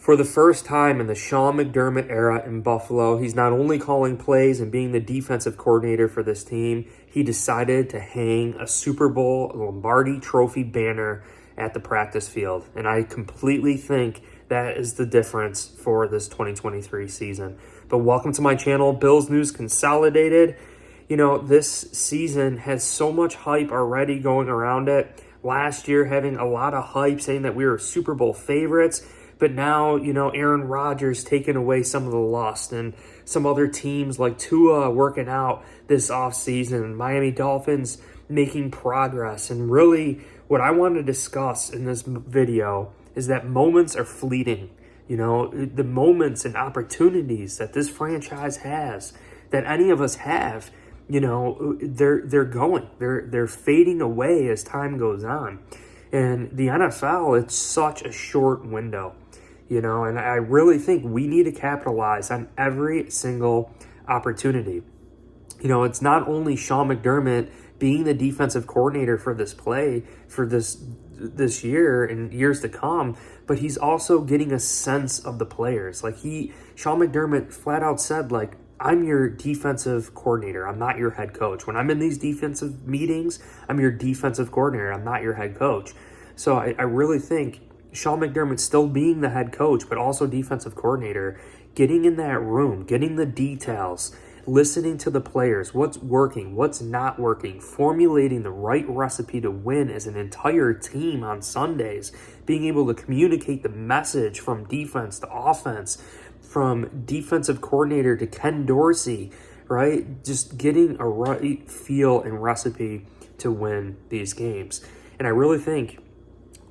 For the first time in the Sean McDermott era in Buffalo, he's not only calling plays and being the defensive coordinator for this team, he decided to hang a Super Bowl Lombardi trophy banner at the practice field. And I completely think that is the difference for this 2023 season. But welcome to my channel, Bills News Consolidated. You know, this season has so much hype already going around it. Last year having a lot of hype saying that we were Super Bowl favorites. But now, you know, Aaron Rodgers taking away some of the lust, and some other teams like Tua working out this offseason, Miami Dolphins making progress. And really what I want to discuss in this video is that moments are fleeting. You know, the moments and opportunities that this franchise has, that any of us have, you know, they're going. They're fading away as time goes on. And the NFL, it's such a short window. You know, and I really think we need to capitalize on every single opportunity. You know, it's not only Sean McDermott being the defensive coordinator for this play, for this year and years to come, but he's also getting a sense of the players. Like Sean McDermott flat out said, like, I'm your defensive coordinator. I'm not your head coach. When I'm in these defensive meetings, I'm your defensive coordinator. I'm not your head coach. So I really think Sean McDermott still being the head coach, but also defensive coordinator, getting in that room, getting the details, listening to the players, what's working, what's not working, formulating the right recipe to win as an entire team on Sundays, being able to communicate the message from defense to offense, from defensive coordinator to Ken Dorsey, right? Just getting a right feel and recipe to win these games. And I really think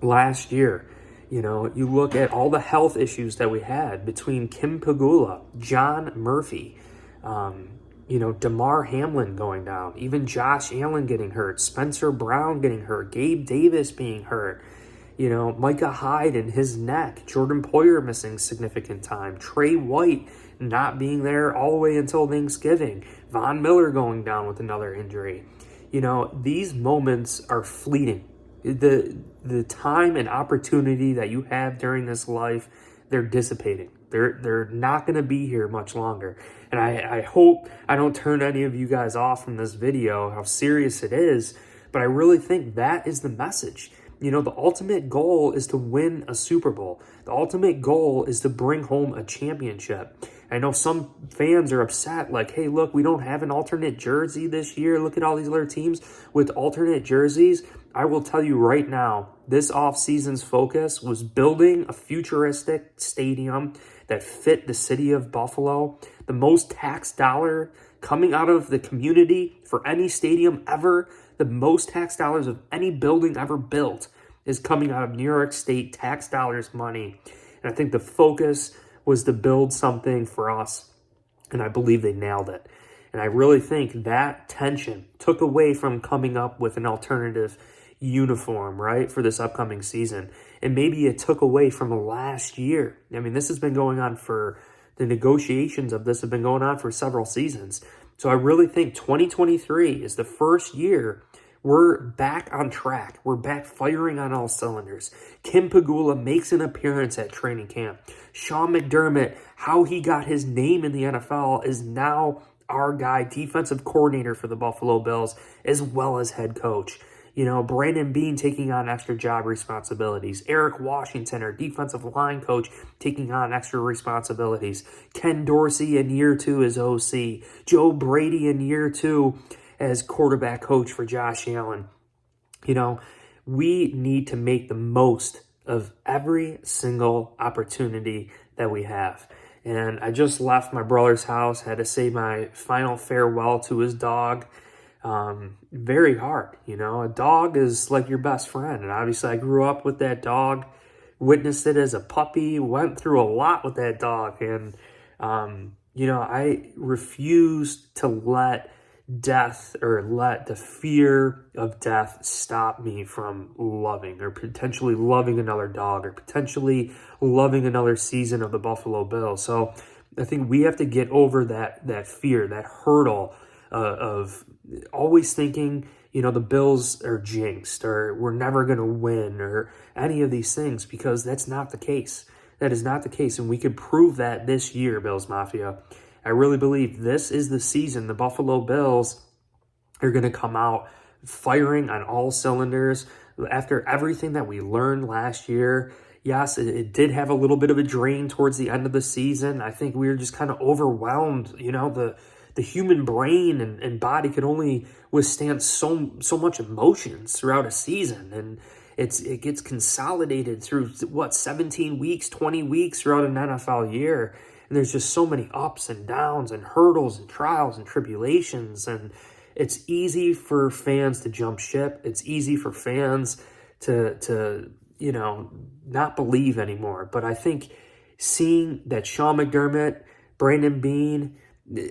last year, you know, you look at all the health issues that we had between Kim Pegula, John Murphy, you know, Damar Hamlin going down, even Josh Allen getting hurt, Spencer Brown getting hurt, Gabe Davis being hurt, you know, Micah Hyde and his neck, Jordan Poyer missing significant time, Trey White not being there all the way until Thanksgiving, Von Miller going down with another injury. You know, these moments are fleeting. The time and opportunity that you have during this life, they're dissipating. They're not going to be here much longer. And I hope I don't turn any of you guys off from this video, how serious it is, but I really think that is the message. You know, the ultimate goal is to win a Super Bowl. The ultimate goal is to bring home a championship. I know some fans are upset, like, hey, look, we don't have an alternate jersey this year. Look at all these other teams with alternate jerseys. I will tell you right now, this offseason's focus was building a futuristic stadium that fit the city of Buffalo. The most tax dollar coming out of the community for any stadium ever, the most tax dollars of any building ever built is coming out of New York State tax dollars money. And I think the focus was to build something for us, and I believe they nailed it. And I really think that tension took away from coming up with an alternative uniform, right, for this upcoming season. And maybe it took away from last year. I mean, this has been going on for, the negotiations of this have been going on for several seasons. So I really think 2023 is the first year we're back on track. We're back firing on all cylinders. Kim Pegula makes an appearance at training camp. Sean McDermott, how he got his name in the NFL, is now our guy, defensive coordinator for the Buffalo Bills, as well as head coach. You know, Brandon Beane taking on extra job responsibilities. Eric Washington, our defensive line coach, taking on extra responsibilities. Ken Dorsey in year 2 as OC. Joe Brady in year 2 as quarterback coach for Josh Allen. You know, we need to make the most of every single opportunity that we have. And I just left my brother's house, had to say my final farewell to his dog. Very hard, you know. A dog is like your best friend, and obviously I grew up with that dog, witnessed it as a puppy, went through a lot with that dog, and you know, I refuse to let death or let the fear of death stop me from loving or potentially loving another dog or potentially loving another season of the Buffalo Bills. So I think we have to get over that fear, that hurdle of always thinking, you know, the Bills are jinxed or we're never going to win or any of these things, because that's not the case. That is not the case, and we could prove that this year, Bills Mafia. I really believe this is the season the Buffalo Bills are going to come out firing on all cylinders after everything that we learned last year. Yes, it did have a little bit of a drain towards the end of the season. I think we were just kind of overwhelmed. You know, the human brain and body could only withstand so much emotions throughout a season, and it gets consolidated through 17 weeks, 20 weeks throughout an NFL year. And there's just so many ups and downs and hurdles and trials and tribulations, and it's easy for fans to jump ship. It's easy for fans to not believe anymore. But I think seeing that Sean McDermott, Brandon Beane,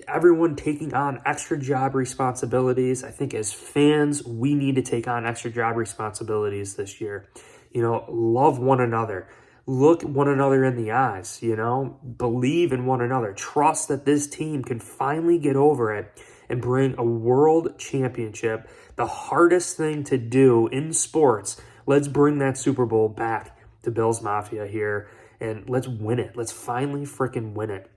everyone taking on extra job responsibilities, I think as fans, we need to take on extra job responsibilities this year. Love one another. Look one another in the eyes, believe in one another. Trust that this team can finally get over it and bring a world championship, the hardest thing to do in sports. Let's bring that Super Bowl back to Bills Mafia here, and let's win it. Let's finally freaking win it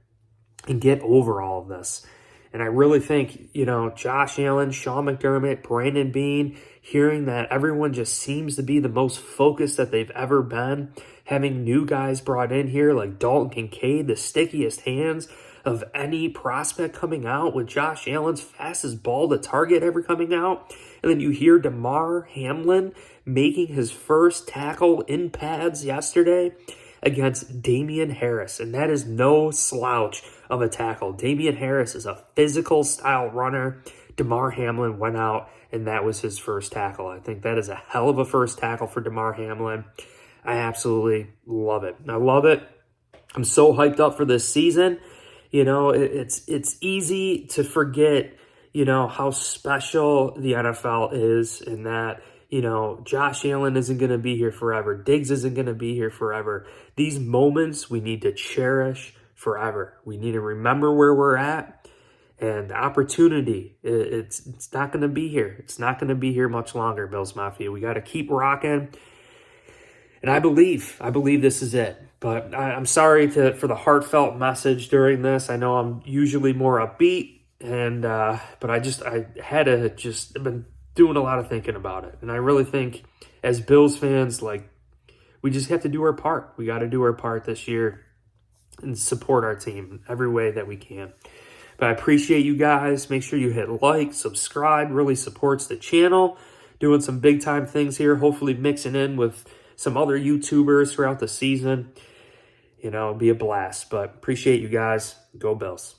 and get over all of this. And I really think, Josh Allen, Sean McDermott, Brandon Beane, hearing that everyone just seems to be the most focused that they've ever been, having new guys brought in here like Dalton Kincaid, the stickiest hands of any prospect coming out, with Josh Allen's fastest ball to target ever coming out. And then you hear Damar Hamlin making his first tackle in pads yesterday against Damian Harris, and that is no slouch of a tackle. Damian Harris is a physical style runner. Damar Hamlin went out, and that was his first tackle. I think that is a hell of a first tackle for Damar Hamlin. I absolutely love it. I love it. I'm so hyped up for this season. It's easy to forget, how special the NFL is, and that, Josh Allen isn't going to be here forever. Diggs isn't going to be here forever. These moments we need to cherish forever. We need to remember where we're at, and the opportunity, it's not going to be here. It's not going to be here much longer, Bills Mafia. We got to keep rocking, and I believe this is it. But I'm sorry for the heartfelt message during this. I know I'm usually more upbeat, but I had to just been doing a lot of thinking about it. And I really think as Bills fans, we just have to do our part. We got to do our part this year and support our team in every way that we can. But I appreciate you guys. Make sure you hit like, subscribe. Really supports the channel. Doing some big time things here. Hopefully mixing in with some other YouTubers throughout the season. It'd be a blast. But appreciate you guys. Go Bills.